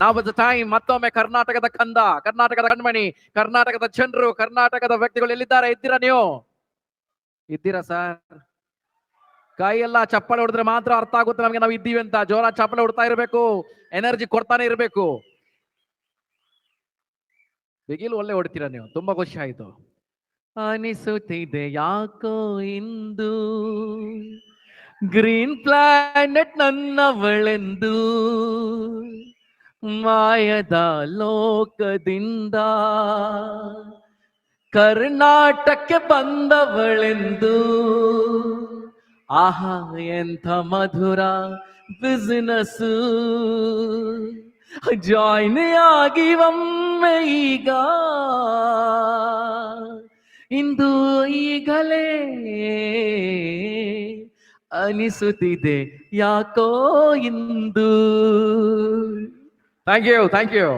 Now is the time. ಮತ್ತೊಮ್ಮೆ ಕರ್ನಾಟಕದ ಕಂದ, ಕರ್ನಾಟಕದ ಕಣ್ಮಣಿ, ಕರ್ನಾಟಕದ ಜನರು, ಕರ್ನಾಟಕದ ವ್ಯಕ್ತಿಗಳು ಎಲ್ಲಿದ್ದಾರೆ? ಇದ್ದೀರಾ ನೀವು? ಇದ್ದೀರಾ ಸರ್? ಕೈ ಎಲ್ಲ ಚಪ್ಪಾಳೆ ಹೊಡೆದ್ರೆ ಮಾತ್ರ ಅರ್ಥ ಆಗುತ್ತೆ ನಮಗೆ ನಾವು ಇದ್ದೀವಿ ಅಂತ. ಜೋರ ಚಪ್ಪಾಳೆ ಹೊಡ್ತಾ ಇರಬೇಕು, ಎನರ್ಜಿ ಕೊಡ್ತಾನೆ ಇರಬೇಕು. ಬಿಗಿಲು ಒಳ್ಳೆ ಹೊಡ್ತೀರಾ ನೀವು, ತುಂಬಾ ಖುಷಿ ಆಯ್ತು. ಅನಿಸುತ್ತಿದೆ ಯಾಕೋ ಇಂದು ಗ್ರೀನ್ ಪ್ಲಾನೆಟ್ ನನ್ನವಳೆಂದು, ಮಾಯದ ಲೋಕದಿಂದ ಕರ್ನಾಟಕಕ್ಕೆ ಬಂದವಳೆಂದು. ಆಹಾ ಎಂಥ ಮಧುರ ಬಿಸಿನೆಸ್, ಜಾಯ್ನ್ ಆಗಿ ಒಮ್ಮೆ ಈಗ, ಇಂದು ಈಗಲೇ ಅನಿಸುತ್ತಿದೆ ಯಾಕೋ ಇಂದು. Thank you, thank you.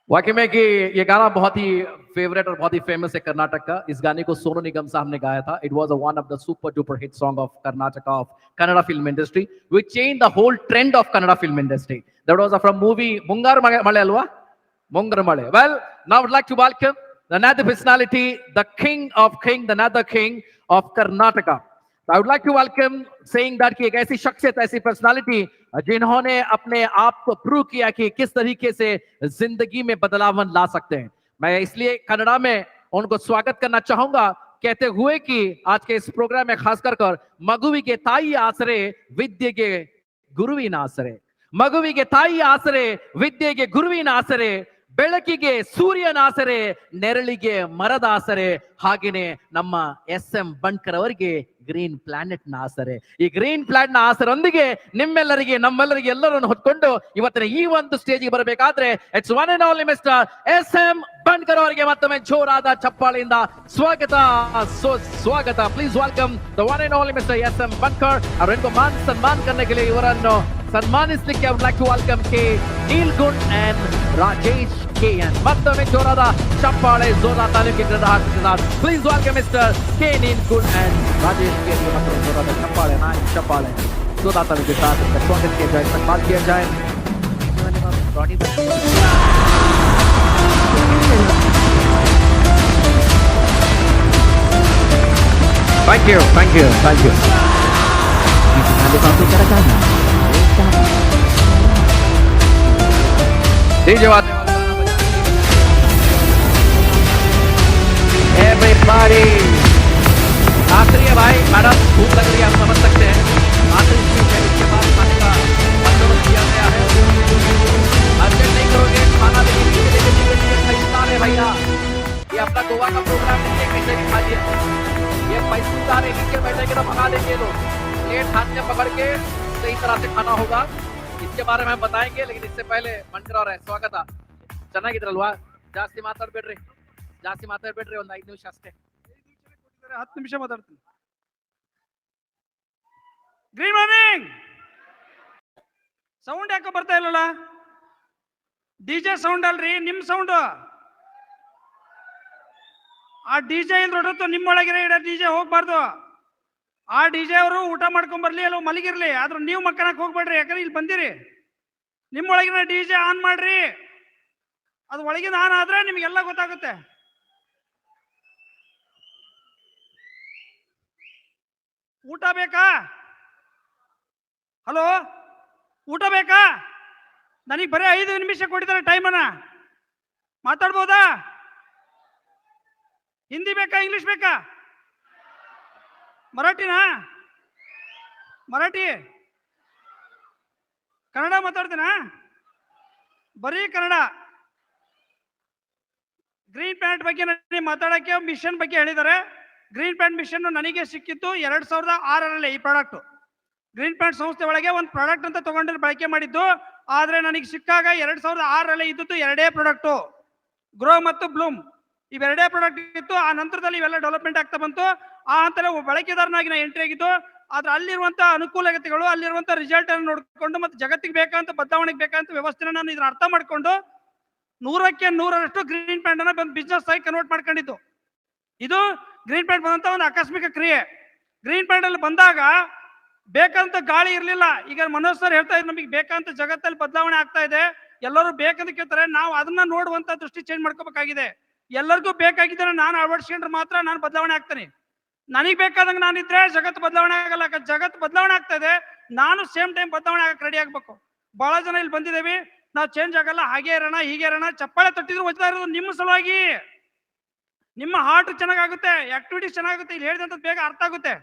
वाकई में कि ये गाना बहुत ही फेवरेट और बहुत ही फेमस है कर्नाटक का. इस गाने को सोनू निगम साहब ने गाया था. It was one of the super duper hit song of Karnataka, of Kannada film industry, which changed the whole trend of Kannada film industry. That was from movie Mungar Male alwa, Mungar Male. Well, now I would like to welcome another personality, the king of king, another king of Karnataka. I would like to welcome, saying that कि एक ऐसी शख्सियत, ऐसी personality जिन्होंने अपने आप को prove किया कि किस तरीके से जिंदगी में बदलाव ला सकते हैं. मैं इसलिए कन्नड़ा में उनको स्वागत करना चाहूंगा, कहते हुए कि आज के इस प्रोग्राम में खासकर कर मगुविगे ताई आसरे विद्यೆಗೆ ಗುರುವಿನ ಆಸರೆ, ಮಗುವಿಗೆ ತಾಯಿ ಆಸರೆ ವಿದ್ಯೆಗೆ ಗುರುವಿನ ಆಸರೆ, ಬೆಳಕಿಗೆ ಸೂರ್ಯನ ಆಸರೆ, ನೆರಳಿಗೆ ಮರದ ಆಸರೆ, ಹಾಗೇನೆ ನಮ್ಮ ಎಸ್.ಎಂ. ಬಣ್ಕರ್ ಅವರಿಗೆ ಗ್ರೀನ್ ಪ್ಲಾನೆಟ್ ನ ಆಸರೆ. ಈ ಗ್ರೀನ್ ಪ್ಲಾನೆಟ್ ನ ಆಸರೊಂದಿಗೆ ನಿಮ್ಮೆಲ್ಲರಿಗೆ, ನಮ್ಮೆಲ್ಲರಿಗೆ ಎಲ್ಲರನ್ನು ಹೊತ್ಕೊಂಡು ಇವತ್ತಿನ ಈ ಒಂದು ಸ್ಟೇಜ್ಗೆ ಬರಬೇಕಾದ್ರೆ it's one and only mister S M. Bankar ಅವರಿಗೆ ಮತ್ತೊಮ್ಮೆ ಜೋರಾದ ಚಪ್ಪಾಳೆಯಿಂದ ಸ್ವಾಗತ, ಸ್ವಾಗತ. Please welcome the one and only mister S M. Bankar. ಅವರಿಗೂ ಮಾನ್ ಸನ್ಮಾನ್ करने के लिए ಇವರನ್ನು ಸನ್ಮಾನಿಸಲಿಕ್ಕೆ I would like to welcome K. Neelgunj and Rajesh KN. ಮತ್ತೊಮ್ಮೆ ಜೋರಾದ ಚಪ್ಪಾಳೆ, ಜೋರಾದ ತಾಲೀಮಿಗೆ ಹಾಕ್ತಿದ್ದಾರೆ. Please welcome Mr. K. Neelgunj and Rajesh KN. ಮತ್ತೊಮ್ಮೆ ಜೋರಾದ ಚಪ್ಪಾಳೆ, ನಾಯಿ ಚಪ್ಪಾಳೆ, ಜೋರಾದ ತಾಲೀಮಿಗೆ साथ स्वागत किया जाए, सम्मान किया जाए. Thank you, thank you, thank you. Everybody, आखिरी है भाई, मैडम भूख लग रही है, आप समझ सकते हैं. आखिरी चीज है, इसके बाद खाने का बंदोबस्त किया गया है. अर्जेंट नहीं करोगे, खाना लेके पैसेदार है भैया. ये अपना गोवा का प्रोग्राम नहीं है, कैसे भी खा लिया. ये पैसेदार है, नीचे बैठेंगे तो मंगा लेंगे लोग. प्लेट हाथ में पकड़ के सही तरह से खाना होगा. इसके बारे में हम बताएंगे, लेकिन इससे पहले बಣ್ಕರ್ ಅವರೇ ಸ್ವಾಗತ. ಚೆನ್ನಾಗಿದ್ರಲ್ವಾ? ಜಾಸ್ತಿ ಮಾತಾಡ್ಬೇಡ್ರಿ, ಜಾಸ್ತಿ ಮಾತಾಡ್ಬೇಡ್ರಿ, ಒಂದು 5 ನಿಮಿಷ ಅಷ್ಟೇ. 10 ನಿಮಿಷ ಮಾತಾಡ್ತೀನಿ. Good morning. ಸೌಂಡ್ ಯಾಕೆ ಬರ್ತಾ ಇಲ್ಲಲ್ಲ? ಡಿಜೆ ಸೌಂಡ್ ಅಲ್ರಿ, ನಿಮ್ ಸೌಂಡ್. ಆ ಡಿಜೆ ಇಲ್ಲಿ ಹೊರತು ನಿಮ್ಮೊಳಗಿರೋ ಇಡ ಡಿಜೆ ಹೋಗ್ಬಾರ್ದು. ಆ ಡಿಜೆ ಅವರು ಊಟ ಮಾಡ್ಕೊಂಡ್ ಬರ್ಲಿ, ಅಲ್ಲ ಮಲಗಿರ್ಲಿ, ಆದ್ರೂ ನೀವು ಮಕ್ಕಳಕ್ಕೆ ಹೋಗ್ಬೇಡ್ರಿ. ಯಾಕಂದ್ರೆ ಇಲ್ಲಿ ಬಂದಿರಿ, ನಿಮ್ಮೊಳಗಿನ ಡಿಜೆ ಆನ್ ಮಾಡ್ರಿ. ಅದು ಒಳಗಿನ ಆನ್ ಆದ್ರೆ ನಿಮ್ಗೆಲ್ಲ ಗೊತ್ತಾಗುತ್ತೆ. ಊಟ ಬೇಕಾ? ಹಲೋ, ಊಟ ಬೇಕಾ? ನನಗೆ ಬರೀ 5 ನಿಮಿಷ ಕೊಟ್ಟಿದ್ದಾರೆ ಟೈಮನ್ನ, ಮಾತಾಡ್ಬೋದಾ? ಹಿಂದಿ ಬೇಕಾ, ಇಂಗ್ಲಿಷ್ ಬೇಕಾ? ಮರಾಠಿನಾ? ಮರಾಠಿ, ಕನ್ನಡ ಮಾತಾಡ್ತೀನಾ? ಬರೀ ಕನ್ನಡ. ಗ್ರೀನ್ ಪ್ಲಾನೆಟ್ ಬಗ್ಗೆ ನನಗೆ ಮಾತಾಡಕ್ಕೆ ಮಿಷನ್ ಬಗ್ಗೆ ಹೇಳಿದ್ದಾರೆ. ಗ್ರೀನ್ ಪ್ಲಾನೆಟ್ ಮಿಷನ್ ನನಗೆ ಸಿಕ್ಕಿತ್ತು 2006ರಲ್ಲಿ. ಈ ಪ್ರಾಡಕ್ಟ್ ಗ್ರೀನ್ ಪ್ಲಾನೆಟ್ ಸಂಸ್ಥೆ ಒಳಗೆ ಒಂದು ಪ್ರಾಡಕ್ಟ್ ಅಂತ ತಗೊಂಡು ಬಳಕೆ ಮಾಡಿದ್ದು. ಆದ್ರೆ ನನಗೆ ಸಿಕ್ಕಾಗ 2006ರಲ್ಲಿ ಇದ್ದು 2 ಪ್ರಾಡಕ್ಟು, ಗ್ರೋ ಮತ್ತು ಬ್ಲೂಮ್. ಇವೆರಡೇ ಪ್ರಾಡಕ್ಟ್ ಇತ್ತು. ಆ ನಂತರದಲ್ಲಿ ಇವೆಲ್ಲ ಡೆವಲಪ್ಮೆಂಟ್ ಆಗ್ತಾ ಬಂತು. ಆ ಹಂತದಲ್ಲಿ ಬಳಕೆದಾರನಾಗಿ ನಾ ಎಂಟ್ರಿ ಆಗಿದ್ದು. ಆದ್ರೆ ಅಲ್ಲಿರುವಂತ ಅನುಕೂಲತೆಗಳು, ಅಲ್ಲಿರುವಂತ ರಿಸಲ್ಟ್ ಅನ್ನು ನೋಡಿಕೊಂಡು, ಮತ್ತೆ ಜಗತ್ತಿಗೆ ಬೇಕಂತ, ಬದಲಾವಣೆಗೆ ಬೇಕಂತ ವ್ಯವಸ್ಥೆನ ನಾನು ಇದನ್ನ ಅರ್ಥ ಮಾಡ್ಕೊಂಡು 100ಕ್ಕೆ 100ರಷ್ಟು ಗ್ರೀನ್ ಪ್ಲಾಂಟ್ ಅನ್ನ ಬಂದು ಬಿಸ್ನೆಸ್ ಆಗಿ ಕನ್ವರ್ಟ್ ಮಾಡ್ಕೊಂಡಿದ್ದು. ಇದು ಗ್ರೀನ್ ಪ್ಲಾಂಟ್ ಬಂದಂತ ಒಂದು ಆಕಸ್ಮಿಕ ಕ್ರಿಯೆ. ಗ್ರೀನ್ ಪ್ಲಾಂಟ್ ಅಲ್ಲಿ ಬಂದಾಗ ಬೇಕಂತ ಗಾಳಿ ಇರ್ಲಿಲ್ಲ. ಈಗ ಮನೋಜ್ ಸರ್ ಹೇಳ್ತಾ ಇದ್ರು ನಮಗೆ ಬೇಕಂತ ಜಗತ್ತಲ್ಲಿ ಬದಲಾವಣೆ ಆಗ್ತಾ ಇದೆ, ಎಲ್ಲರೂ ಬೇಕಂತ ಕೇಳ್ತಾರೆ. ನಾವು ಅದನ್ನ ನೋಡುವಂತ ದೃಷ್ಟಿ ಚೇಂಜ್ ಮಾಡ್ಕೋಬೇಕಾಗಿದೆ. ಎಲ್ಲರಿಗೂ ಬೇಕಾಗಿದ್ದರೆ ನಾನು ಅಳವಡಿಸ್ಕೊಂಡ್ರೆ ಮಾತ್ರ ನಾನು ಬದಲಾವಣೆ ಆಗ್ತೇನೆ. ನನಗೆ ಬೇಕಾದಂಗೆ ನಾನಿದ್ರೆ ಜಗತ್ತು ಬದಲಾವಣೆ ಆಗಲ್ಲ. ಜಗತ್ತು ಬದಲಾವಣೆ ಆಗ್ತಾ ಇದೆ, ನಾನು ಸೇಮ್ ಟೈಮ್ ಬದಲಾವಣೆ ಆಗಕ್ಕೆ ರೆಡಿ ಆಗ್ಬೇಕು. ಬಹಳ ಜನ ಇಲ್ಲಿ ಬಂದಿದ್ದೇವೆ, ನಾವು ಚೇಂಜ್ ಆಗಲ್ಲ, ಹಾಗೆ ಇರೋಣ ಹೀಗೆ ಇರೋಣ. ಚಪ್ಪಾಳೆ ತಟ್ಟಿದ್ರು ಓದ್ತಾ ಇರೋದು ನಿಮ್ಮ ಸಲುವಾಗಿ. ನಿಮ್ಮ ಹಾರ್ಟ್ ಚೆನ್ನಾಗುತ್ತೆ, ಆಕ್ಟಿವಿಟೀಸ್ ಚೆನ್ನಾಗುತ್ತೆ, ಇಲ್ಲಿ ಹೇಳಿದಂಥದ್ದು ಬೇಗ ಅರ್ಥ ಆಗುತ್ತೆ.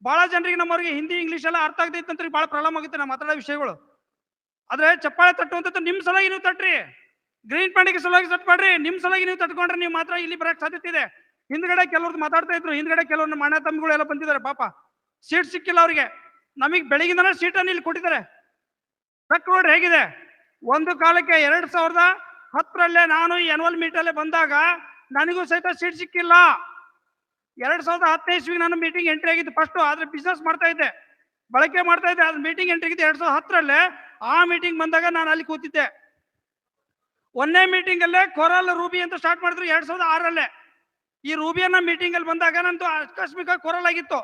ಬಹಳ ಜನರಿಗೆ ನಮ್ಮವ್ರಿಗೆ ಹಿಂದಿ ಇಂಗ್ಲಿಷ್ ಎಲ್ಲ ಅರ್ಥ ಆಗದೈತೆ ಅಂತ ಬಹಳ ಪ್ರಾಬ್ಲಮ್ ಆಗುತ್ತೆ ನಾವು ಮಾತಾಡೋ ವಿಷಯಗಳು. ಆದ್ರೆ ಚಪ್ಪಾಳೆ ತಟ್ಟುವಂಥದ್ದು ನಿಮ್ಮ ಸಲುವಾಗಿ ನೀವು ತಟ್ರಿ, ಗ್ರೀನ್ ಪ್ಯಾಂಡಿಗೆ ಸಲುವಾಗಿ ತಟ್ ಮಾಡ್ರಿ. ನಿಮ್ಮ ಸಲುವಾಗಿ ನೀವು ತಟ್ಕೊಂಡ್ರೆ ನೀವು ಮಾತ್ರ ಇಲ್ಲಿ ಬರಕ್ ಸಾಧ್ಯತೆ ಇದೆ. ಹಿಂದ್ಗಡೆ ಕೆಲವ್ರದ್ದು ಮಾತಾಡ್ತಾ ಇದ್ರು, ಹಿಂದ್ಗಡೆ ಕೆಲವ್ರು ನಮ್ಮ ಅಣ್ಣ ತಮ್ಮಿಗಳು ಎಲ್ಲ ಬಂದಿದ್ದಾರೆ, ಪಾಪ ಸೀಟ್ ಸಿಕ್ಕಿಲ್ಲ ಅವ್ರಿಗೆ. ನಮಗೆ ಬೆಳಗಿಂದನೇ ಸೀಟನ್ನು ಇಲ್ಲಿ ಕೊಟ್ಟಿದ್ದಾರೆ. ಟ್ರಕ್ ರೋಡ್ ಹೇಗಿದೆ, ಒಂದು ಕಾಲಕ್ಕೆ 2010 ನಾನು ಆನ್ಯುವಲ್ ಮೀಟಲ್ಲೇ ಬಂದಾಗ ನನಗೂ ಸಹಿತ ಸೀಟ್ ಸಿಕ್ಕಿಲ್ಲ. 2010 ಇಸ್ವಿ ನಾನು ಮೀಟಿಂಗ್ ಎಂಟ್ರಿ ಆಗಿದ್ದು ಫಸ್ಟ್. ಆದ್ರೆ ಬಿಸ್ನೆಸ್ ಮಾಡ್ತಾ ಇದ್ದೆ, ಬಳಕೆ ಮಾಡ್ತಾ ಇದ್ದೆ. ಅದ್ರ ಮೀಟಿಂಗ್ ಎಂಟ್ರಿ ಆಗಿದ್ದು 2010. ಆ ಮೀಟಿಂಗ್ ಬಂದಾಗ ನಾನು ಅಲ್ಲಿ ಕೂತಿದ್ದೆ. ಒಂದೇ ಮೀಟಿಂಗ್ ಅಲ್ಲೇ ಕೊರಲ್ ರೂಬಿ ಅಂತ ಸ್ಟಾರ್ಟ್ ಮಾಡಿದ್ರು 2006. ಈ ರೂಬಿಯನ್ನ ಮೀಟಿಂಗ್ ಅಲ್ಲಿ ಬಂದಾಗ ನಂದು ಆಕಸ್ಮಿಕ ಕೊರಲ್ ಆಗಿತ್ತು.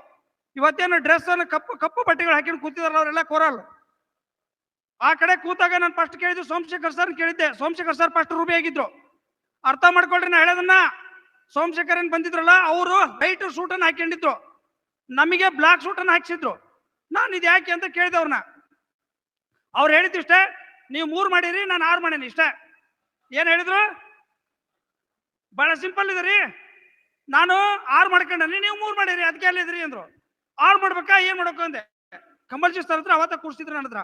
ಇವತ್ತೇನು ಡ್ರೆಸ್ ಅನ್ನು ಕಪ್ಪು ಕಪ್ಪು ಬಟ್ಟೆಗಳು ಹಾಕೊಂಡು ಕೂತಿದಾರಲ್ಲ ಅವರೆಲ್ಲ ಕೊರಲ್. ಆ ಕಡೆ ಕೂತಾಗ ನಾನು ಫಸ್ಟ್ ಕೇಳಿದ್ದು ಸೋಮಶೇಖರ್ ಸರ್ ಕೇಳಿದ್ದೆ. ಸೋಮಶೇಖರ್ ಸರ್ ಫಸ್ಟ್ ರೂಬಿ ಆಗಿದ್ರು. ಅರ್ಥ ಮಾಡ್ಕೊಳ್ರಿ ನಾ ಹೇಳೋದನ್ನ. ಸೋಮಶೇಖರ್ ಏನ್ ಬಂದಿದ್ರಲ್ಲ, ಅವರು ವೈಟ್ ಸೂಟ್ ಅನ್ನು ಹಾಕೊಂಡಿದ್ರು, ನಮಗೆ ಬ್ಲಾಕ್ ಸೂಟ್ ಅನ್ನು ಹಾಕ್ಸಿದ್ರು. ನಾನು ಇದು ಯಾಕೆ ಅಂತ ಕೇಳಿದೆ ಅವ್ರನ್ನ. ಅವ್ರು ಹೇಳಿದ್ದು ಇಷ್ಟೇ, ನೀವು 3 ಮಾಡಿರಿ, ನಾನು 6 ಮಾಡೀನಿ ಇಷ್ಟೇ. ಏನ್ ಹೇಳಿದ್ರು, ಬಹಳ ಸಿಂಪಲ್ ಇದೆ ರೀ, ನಾನು 6 ಮಾಡ್ಕೊಂಡನಿ, ನೀವು 3 ಮಾಡಿರಿ, ಅದಕ್ಕೆ ಅಲ್ಲಿದ್ರಿ ಅಂದ್ರು. 6 ಮಾಡ್ಬೇಕಾ, ಏನ್ ಮಾಡ್ಬೇಕು ಅಂದೆ. ಕಮಲ್ಜಿ ಸರ್ ಹತ್ರ ಅವತ್ತ ಕೂರಿಸಿದ್ರು ನನ್ನ ಹತ್ರ.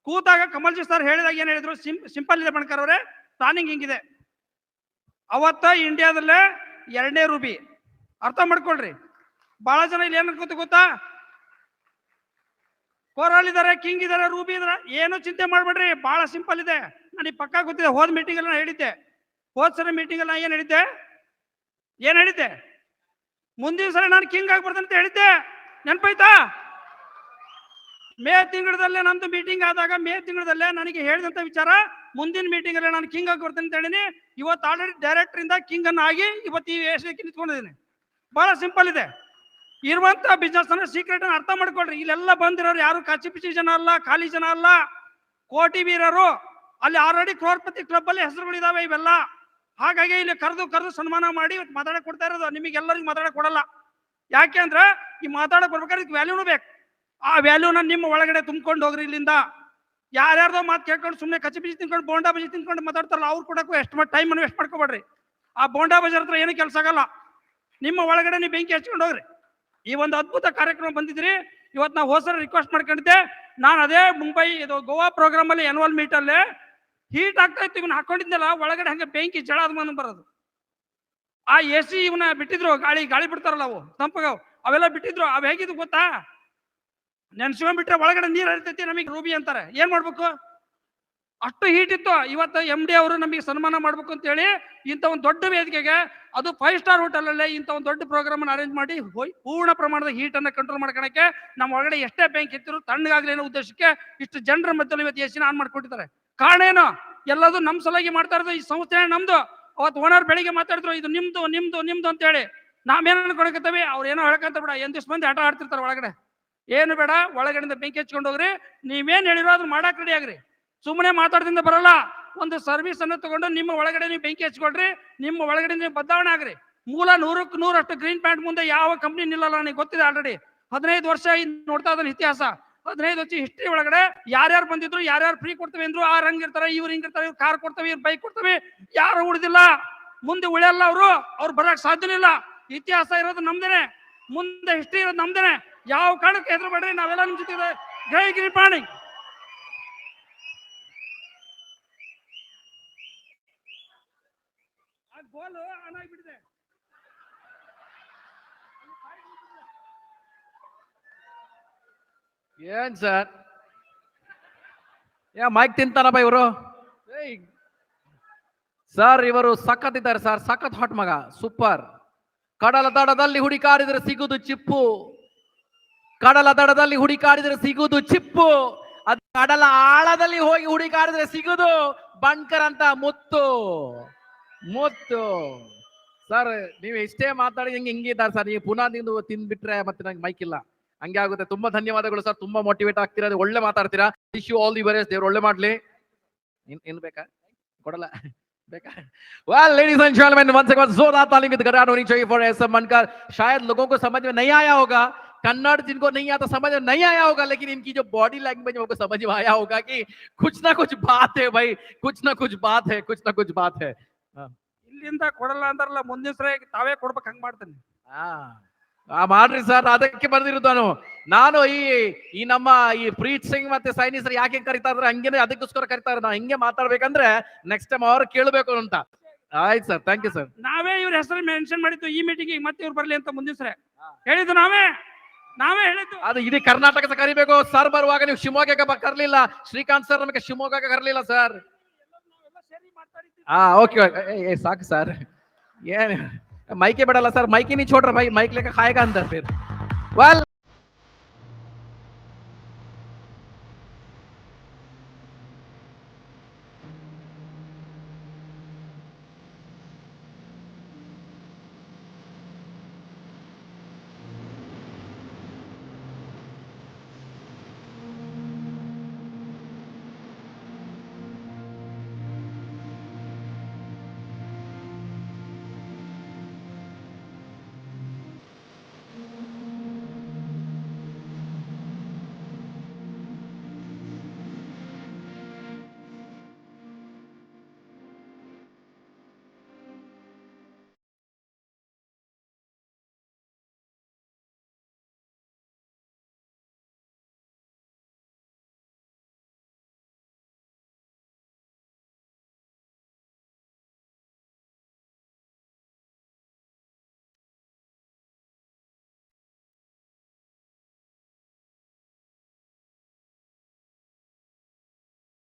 ಕೂತಾಗ ಕಮಲ್ಜಿ ಸರ್ ಹೇಳಿದಾಗ ಏನ್ ಹೇಳಿದ್ರು, ಸಿಂಪಲ್ ಇದೆ ಬಣ್ಕರ್ ಅವರೇ, ಪ್ಲಾನಿಂಗ್ ಹಿಂಗಿದೆ. ಅವತ್ತ ಇಂಡಿಯಾದಲ್ಲೇ 2ನೇ ರೂಬಿ. ಅರ್ಥ ಮಾಡ್ಕೊಳ್ರಿ. ಬಹಳ ಜನ ಇಲ್ಲಿ ಏನ್ ಅನ್ಕೋತ ಗೊತ್ತಾ, ಕೋರಲ್ ಇದಾರೆ, ಕಿಂಗ್ ಇದಾರೆ, ರೂಬಿ ಇದಾರೆ, ಏನು ಚಿಂತೆ ಮಾಡ್ಬೇಡ್ರಿ, ಬಹಳ ಸಿಂಪಲ್ ಇದೆ. ನನಗೆ ಪಕ್ಕ ಗೊತ್ತಿದೆ. ಹೋದ್ ಮೀಟಿಂಗ್ ಅಲ್ಲಿ ಹೇಳಿದ್ದೆ, ಹೋದ್ ಸರಿ ಮೀಟಿಂಗ್ ಅಲ್ಲಿ ಏನ್ ಹೇಳಿದ್ದೆ, ಮುಂದಿನ ಸರಿ ನಾನು ಕಿಂಗ್ ಆಗಿ ಬರ್ತೇನೆ ಅಂತ ಹೇಳಿದ್ದೆ. ನೆನಪಾಯ್ತಾ? ಮೇ ತಿಂಗಳದಲ್ಲೇ ನಂದು ಮೀಟಿಂಗ್ ಆದಾಗ, ಮೇ ತಿಂಗಳದಲ್ಲೇ ನನಗೆ ಹೇಳಿದಂತ ವಿಚಾರ, ಮುಂದಿನ ಮೀಟಿಂಗ್ ಅಲ್ಲಿ ನಾನು ಕಿಂಗ್ ಆಗಿ ಬರ್ತೇನೆ ಅಂತ ಹೇಳಿನಿ. ಇವತ್ತು ಆಲ್ರೆಡಿ ಡೈರೆಕ್ಟರ್ ಇಂದ ಕಿಂಗ್ ಅನ್ನ ಆಗಿ ಇವತ್ತು ಈ ವೇಷಕ್ಕೆ ನಿಂತ್ಕೊಂಡಿದ್ದೀನಿ. ಬಹಳ ಸಿಂಪಲ್ ಇದೆ. ಇರುವಂತ ಬಿಸ್ನೆಸ್ ಅನ್ನ ಸೀಕ್ರೆಟ್ ಅನ್ನ ಅರ್ಥ ಮಾಡ್ಕೊಳ್ರಿ. ಇಲ್ಲೆಲ್ಲ ಬಂದಿರೋರು ಯಾರು ಕಚ್ಚಿ ಪಿಚ್ಚಿ ಜನ ಅಲ್ಲ, ಖಾಲಿ ಜನ ಅಲ್ಲ, ಕೋಟಿ ವೀರರು. ಅಲ್ಲಿ ಆಲ್ರೆಡಿ ಕ್ರೋರ್ಪತಿ ಕ್ಲಬ್ ಅಲ್ಲಿ ಹೆಸರುಗಳಿದಾವೆ ಇವೆಲ್ಲ. ಹಾಗಾಗಿ ಇಲ್ಲಿ ಕರೆದು ಸನ್ಮಾನ ಮಾಡಿ ಮಾತಾಡಕ್ ಕೊಡ್ತಾ ಇರೋದು. ನಿಮಗೆಲ್ಲರಿಗೂ ಮಾತಾಡಕ್ ಕೊಡಲ್ಲ. ಯಾಕೆ ಅಂದ್ರೆ ಈ ಮಾತಾಡಕ್ ಬರ್ಬೇಕಾದ್ರೆ ವ್ಯಾಲ್ಯೂನು ಬೇಕು. ಆ ವ್ಯಾಲ್ಯೂನ ನಿಮ್ಮ ಒಳಗಡೆ ತುಂಬ್ಕೊಂಡು ಹೋಗ್ರಿ. ಇಲ್ಲಿಂದ ಯಾರ್ಯಾರ್ದೋ ಮಾತು ಕೇಳ್ಕೊಂಡು ಸುಮ್ಮನೆ ಕಚ್ಚಿ ಬಿಚ್ಚಿ ತಿನ್ಕೊಂಡು ಬೋಂಡಾ ಬಜಿ ತಿನ್ಕೊಂಡು ಮಾತಾಡ್ತಾರಲ್ಲ, ಅವ್ರು ಕೊಡಕ್ಕೂ ಎಷ್ಟು ಟೈಮ್ ಅನ್ನು ವೇಸ್ಟ್ ಮಾಡ್ಕೋಬೇಡ್ರಿ. ಆ ಬೋಂಡಾ ಬಜಾರ್ ಹತ್ರ ಏನು ಕೆಲಸ ಆಗಲ್ಲ. ನಿಮ್ಮ ಒಳಗಡೆ ನೀವು ಬೆಂಕಿ ಹಚ್ಕೊಂಡು ಹೋಗ್ರಿ. ಈ ಒಂದು ಅದ್ಭುತ ಕಾರ್ಯಕ್ರಮ ಬಂದಿದ್ರಿ. ಇವತ್ತು ನಾವು ಹೋಸರ ರಿಕ್ವೆಸ್ಟ್ ಮಾಡ್ಕೊಂಡಿದ್ದೆ. ನಾನು ಅದೇ ಮುಂಬೈ ಇದು ಗೋವಾ ಪ್ರೋಗ್ರಾಮ್ ಅಲ್ಲಿ ಆನ್ಯುವಲ್ ಮೀಟ್ ಅಲ್ಲೇ ಹೀಟ್ ಆಗ್ತಾ ಇತ್ತು, ಇವನ್ನ ಹಾಕೊಂಡಿದ್ದೆಲ್ಲ ಒಳಗಡೆ ಹಂಗೆ ಬೆಂಕಿ ಜಳಾದ ಮನ ಬರೋದು. ಆ AC ಇವನ್ನ ಬಿಟ್ಟಿದ್ರು, ಗಾಳಿ ಬಿಡ್ತಾರಲ್ಲ ಅವು ತಂಪಗಾವ್, ಅವೆಲ್ಲ ಬಿಟ್ಟಿದ್ರು. ಅವ್ ಹೇಗಿದ್ದು ಗೊತ್ತಾ, ನೆನ್ಸ್ಕೊಂಡ್ಬಿಟ್ರೆ ಒಳಗಡೆ ನೀರು ಹರಿತೈತಿ. ನಮಗೆ ರೂಬಿ ಅಂತಾರೆ. ಏನ್ ಮಾಡ್ಬೇಕು, ಅಷ್ಟು ಹೀಟ್ ಇತ್ತು. ಇವತ್ತು MD ಅವರು ನಮಗೆ ಸನ್ಮಾನ ಮಾಡ್ಬೇಕು ಅಂತ ಹೇಳಿ ಇಂಥ ಒಂದು ದೊಡ್ಡ ವೇದಿಕೆಗೆ, ಅದು 5 ಸ್ಟಾರ್ ಹೋಟೆಲ್ ಅಲ್ಲೇ ಇಂಥ ಒಂದು ದೊಡ್ಡ ಪ್ರೋಗ್ರಾಮ್ ಅನ್ನು ಅರೇಂಜ್ ಮಾಡಿ ಪೂರ್ಣ ಪ್ರಮಾಣದ ಹೀಟ್ ಅನ್ನ ಕಂಟ್ರೋಲ್ ಮಾಡ್ಕೊಳಕ್ಕೆ, ನಮ್ಮ ಒಳಗಡೆ ಎಷ್ಟೇ ಬೆಂಕಿ ಇತ್ತಿರು ತಣ್ಣಗಾಗ್ಲಿ ಅನ್ನೋ ಉದ್ದೇಶಕ್ಕೆ ಇಷ್ಟು ಜನರ ಮಧ್ಯದಲ್ಲಿ ಇವತ್ತು AC ಆನ್ ಮಾಡ್ಕೊಟ್ಟಿದ್ದಾರೆ. ಕಾರಣ ಏನು, ಎಲ್ಲದು ನಮ್ಮ ಸಲುವಾಗಿ ಮಾಡ್ತಾ ಇರೋದು. ಈ ಸಂಸ್ಥೆ ನಮ್ದು. ಅವತ್ತು ಓನರ್ ಬೆಳಿಗ್ಗೆ ಮಾತಾಡಿದ್ರು, ಇದು ನಿಮ್ದು ನಿಮ್ದು ನಿಮ್ದು ಅಂತ ಹೇಳಿ. ನಾವೇನ್ ಅನ್ಕೊಳಕತ್ತೇವೆ, ಅವ್ರು ಏನೋ ಹೇಳಕಂತ ಬಿಡ. ಎಂದಿಸ್ ಮಂದಿ ಆಟ ಆಡ್ತಿರ್ತಾರೆ ಒಳಗಡೆ. ಏನು ಬೇಡ, ಒಳಗಡೆಯಿಂದ ಬೆಂಕಿ ಹಚ್ಕೊಂಡು ಹೋಗ್ರಿ. ನೀವೇನ್ ಹೇಳಿರೋ ಅದನ್ನ ಮಾಡಕ್ ರೆಡಿ ಆಗ್ರಿ. ಸುಮ್ಮನೆ ಮಾತಾಡ್ದಿಂದ ಬರಲ್ಲ. ಒಂದು ಸರ್ವಿಸ್ ಅನ್ನು ತಗೊಂಡು ನಿಮ್ಮ ಒಳಗಡೆ ನೀವು ಬೆಂಕಿ ಹಚ್ಕೊಳ್ರಿ. ನಿಮ್ಮ ಒಳಗಡೆ ನೀವು ಬದಲಾವಣೆ ಆಗ್ರಿ. ಮೂಲ 100ಕ್ಕೆ 100 ಗ್ರೀನ್ ಪ್ಯಾಂಟ್ ಮುಂದೆ ಯಾವ ಕಂಪ್ನಿ ನಿಲ್ಲಲ್ಲ. ನನಗೆ ಗೊತ್ತಿದೆ. ಆಲ್ರೆಡಿ 15 ವರ್ಷ ನೋಡ್ತಾ ಇದ್ದಾನೆ ಇತಿಹಾಸ. 15 ವರ್ಷ ಹಿಸ್ಟ್ರಿ ಒಳಗಡೆ ಯಾರ್ಯಾರು ಬಂದಿದ್ರು, ಯಾರ್ಯಾರು ಫ್ರೀ ಕೊಡ್ತೇವೆ ಅಂದ್ರು, ಆ ರಂಗ್ ಇರ್ತಾರೆ, ಇವ್ರು ಹಿಂಗಿರ್ತಾರೆ, ಇವ್ರು ಕಾರ್ ಕೊಡ್ತೇವೆ, ಇವ್ರು ಬೈಕ್ ಕೊಡ್ತೇವೆ, ಯಾರು ಉಳಿದಿಲ್ಲ. ಮುಂದೆ ಉಳಿಯಲ್ಲ. ಅವ್ರು ಬರಕ್ ಸಾಧ್ಯನೇ ಇಲ್ಲ. ಇತಿಹಾಸ ಇರೋದು ನಮ್ದೇನೆ, ಮುಂದೆ ಹಿಸ್ಟ್ರಿ ಇರೋದು ನಮ್ದೇನೆ. ಯಾವ ಕಾರಣಕ್ಕೆ ಹೆದ್ರು ಬೇಡ್ರಿ, ನಾವೆಲ್ಲ ನಿಮ್ ಜೊತೆ ಜೈ ಗ್ರೀನ್ ಪ್ಯಾಂಡಿಂಗ್. ಗೋಲು ಆನ್ ಆಗಿಬಿಟ್ಟಿದೆ. ಏನ್ ಸರ್, ಮೈಕ್ ತಿಂತಾನಪ್ಪ ಇವರು. ಸರ್ ಇವರು ಸಖತ್ ಇದ್ದಾರೆ ಸರ್, ಸಖತ್ ಹಾಟ್ ಮಗ, ಸೂಪರ್. ಕಡಲ ದಡದಲ್ಲಿ ಹುಡುಕಾಡಿದರೆ ಸಿಗುದು ಚಿಪ್ಪು, ಕಡಲ ದಡದಲ್ಲಿ ಹುಡುಕಾಡಿದರೆ ಸಿಗುದು ಚಿಪ್ಪು, ಅದು ಕಡಲ ಆಳದಲ್ಲಿ ಹೋಗಿ ಹುಡುಕಾಡಿದ್ರೆ ಸಿಗುದು ಬಣ್ಕರ್ ಅಂತ ಮುತ್ತು. ಸರ್ ನೀವು ಇಷ್ಟೇ ಮಾತಾಡಿ ಹಿಂಗಿದ್ದಾರೆ ಸರ್. ನೀವು ಪುನಃ ತಿಂದ್ಬಿಟ್ರೆ ಮತ್ತೆ ನಂಗೆ ಮೈಕ್ ಇಲ್ಲ. ಹಂಗೆ ಆಗುತ್ತೆ. ತುಂಬಾ ಧನ್ಯವಾದಗಳು ಸರ್, ತುಂಬಾ ಮೋಟಿವೇಟ್ ಆಗ್ತೀರಾ, ಒಳ್ಳೆ ಮಾತಾಡ್ತೀರಾ. Wish you all the best, ದೇವ್ರು ಒಳ್ಳೆ ಮಾಡ್ಲಿ. ಇನ್ ಬೇಕಾ ಕೊಡಲ್ಲ ಬೇಕಾ? Well, ladies and gentlemen, once again जोरदार ताली की गड़गड़ाहट होनी चाहिए for SM मनकर. शायद लोगों को समझ में नहीं आया होगा, कन्नड़ जिनको नहीं आता समझ में नहीं आया होगा, लेकिन इनकी जो बॉडी लैंग्वेज है वो समझ में आया होगा कि कुछ ना कुछ बात है भाई, कुछ ना कुछ बात है, कुछ ना कुछ बात है. ಇಲ್ಲಿಂದ ಕೊಡಲ್ಲ ಅಂತಾರಲ್ಲ, ಮುಂದಿನ ಸರಿ ತಾವೇ ಕೊಡ್ಬೇಕು, ಹಂಗ್ ಮಾಡ್ತೇನೆ. ಮಾಡ್ರಿ ಸರ್, ಅದಕ್ಕೆ ಬಂದಿರೋದು ನಾನು ಈ ನಮ್ಮ ಈ ಪ್ರೀತ್ ಸಿಂಗ್ ಮತ್ತೆ ಸೈನಿ ಸರ್ ಯಾಕೆ ಕರಿತಾ ಇದ್ರೆ ಹಂಗೇನೆ, ಅದಕ್ಕೋಸ್ಕರ ಕರಿತಾ ಇದ್ದಾರೆ. ನಾವು ಹಿಂಗೆ ಮಾತಾಡ್ಬೇಕಂದ್ರೆ ನೆಕ್ಸ್ಟ್ ಟೈಮ್ ಅವ್ರು ಕೇಳಬೇಕು ಅಂತ. ಆಯ್ತು ಸರ್, ಥ್ಯಾಂಕ್ ಯು ಸರ್. ನಾವೇ ಇವ್ರ ಹೆಸರು ಮೆನ್ಷನ್ ಮಾಡಿದ್ದು ಈ ಮೀಟಿಂಗ್, ಮತ್ತೆ ಇವ್ರು ಬರ್ಲಿ ಅಂತ ಮುಂದಿನ ಸರಿ ಹೇಳಿದ್ದು ನಾವೇ ಹೇಳಿದ್ದು. ಅದು ಇಡೀ ಕರ್ನಾಟಕ ಕರಿಬೇಕು ಸರ್. ಬರುವಾಗ ನೀವು ಶಿವಮೊಗ್ಗಕ್ಕೆ ಕರ್ಲಿಲ್ಲ, ಶ್ರೀಕಾಂತ್ ಸರ್ ನಮಗೆ ಶಿವಮೊಗ್ಗಕ್ಕೆ ಕರ್ಲಿಲ್ಲ ಸರ್. ಓಕೆ ಸಾಕು ಸರ್, ಏನ್ ಮೈಕೆ ಬಿಡಲ್ಲ ಸರ್, ಮೈಕೆ ನೀ छोड़ रहा भाई, माइक लेकर खाएगा अंदर फिर. वेल